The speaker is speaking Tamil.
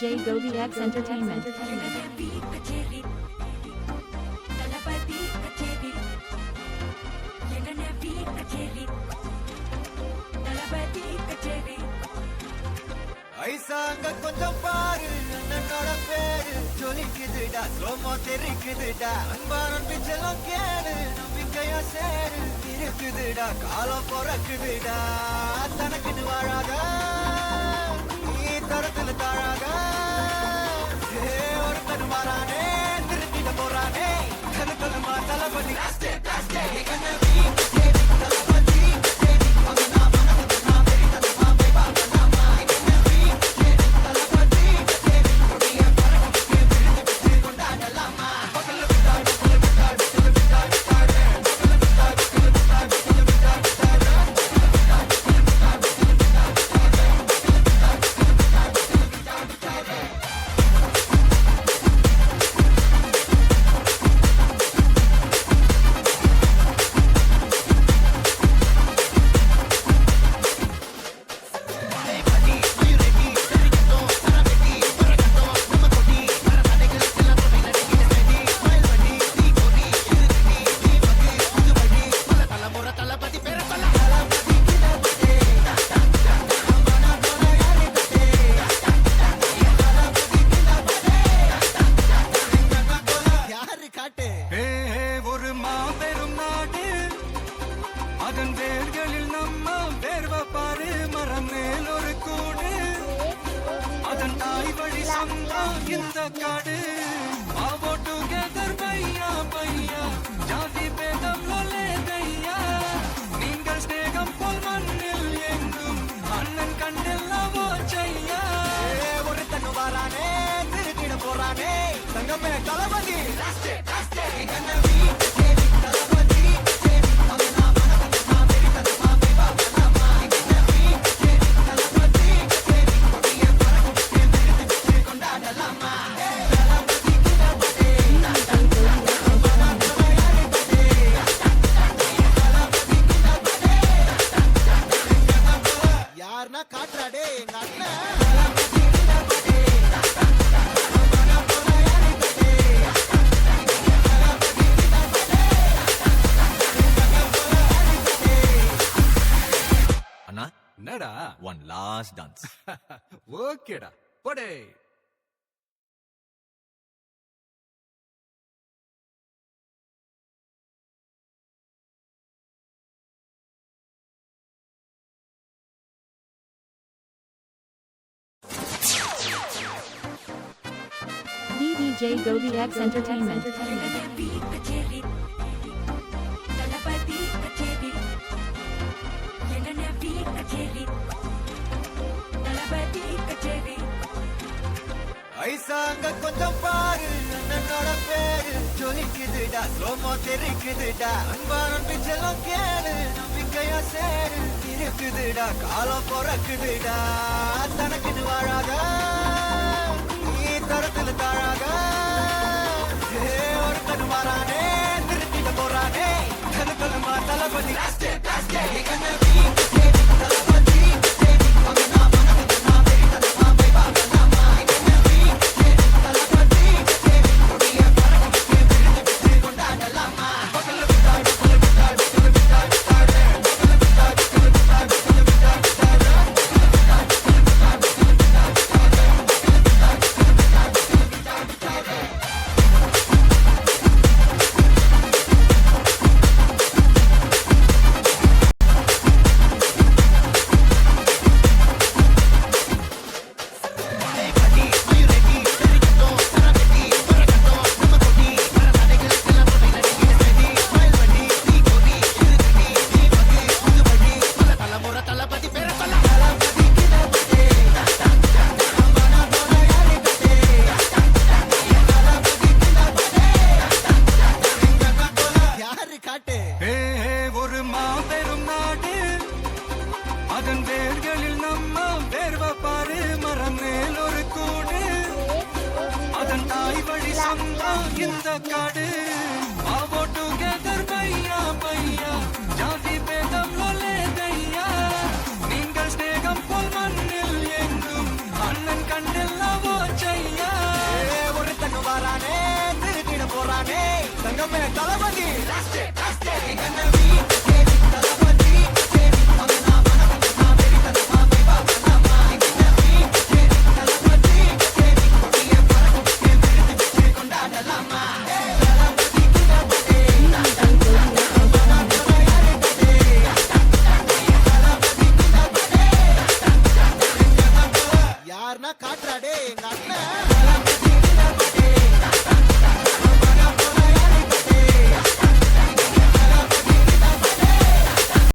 DJ Gobi X Entertainment. ஐசா அங்க கொஞ்சம் பாரு அண்ணனோட பேரு ஜொலிக்குதுடா ஸ்லோமோ தெரிக்குதுடா அன்பான பிச்செல்லாம் கேடு நம்பிக்கையா சேரு இருக்குதுடா காலம் பிறக்குதுடா தனக்குன்னு வாழாத நீ தரத்துல தாழாக ஒருத்தன் மாறானே திருத்திட போறானே கருத்தலுமா தளபதி அதன் வேர்களில் நம்ம வேர்வப்பாரு மரம் மேல் ஒரு கூடு அதன் தாய் வழி சந்தா இந்த காடு ஆவோ டுகெதர் பையா பையா ஜாதி பேதம் லோலே தையா நீங்கள் ஸ்நேகம் போல் மண்ணில் எங்கும் அண்ணன் கண்டெல்லாவோ செய்யா ஒரு தன்னு வாரானே திருத்திட போறானே தங்கமே தளபதி காட்டுறாடே எங்க அண்ணன் அண்ணா என்னடா ஒன் லாஸ்ட் டான்ஸ் ஓகேடா போடே DJ Gobi X Entertainment. ஐசா அங்க கொஞ்சம் பாரு அண்ணனோட பேரு ஜொலிக்குதுடா ஸ்லோமோ தெரிக்குதுடா அன்பான பிச்செல்லாம் கேடு நம்பிக்கையா சேரு இருக்குதுடா காலம் பிறக்குதுடா தனக்குன்னு வாழாத நீ தரத்துல தாழாக ஒருத்தன் மாறானே திருத்திட போறானே கருத்தலுமா தளபதி ஒரு மாபெரும் நாடு அதன் வேர்களில் நம்ம வேர்வப்பாரு மரம் மேல் ஒரு கூடு அதன் தாய் வழி சந்தா இந்த காடு ஆவோ டுகெதர் பையா பையா ஜாதி பேதம் லோலே தையா நீங்கள் ஸ்நேகம் போல் மண்ணில் எங்கும் அண்ணன் கண்டெல்லாவோ நம்ம தளபதி யாருன்னா காட்டுற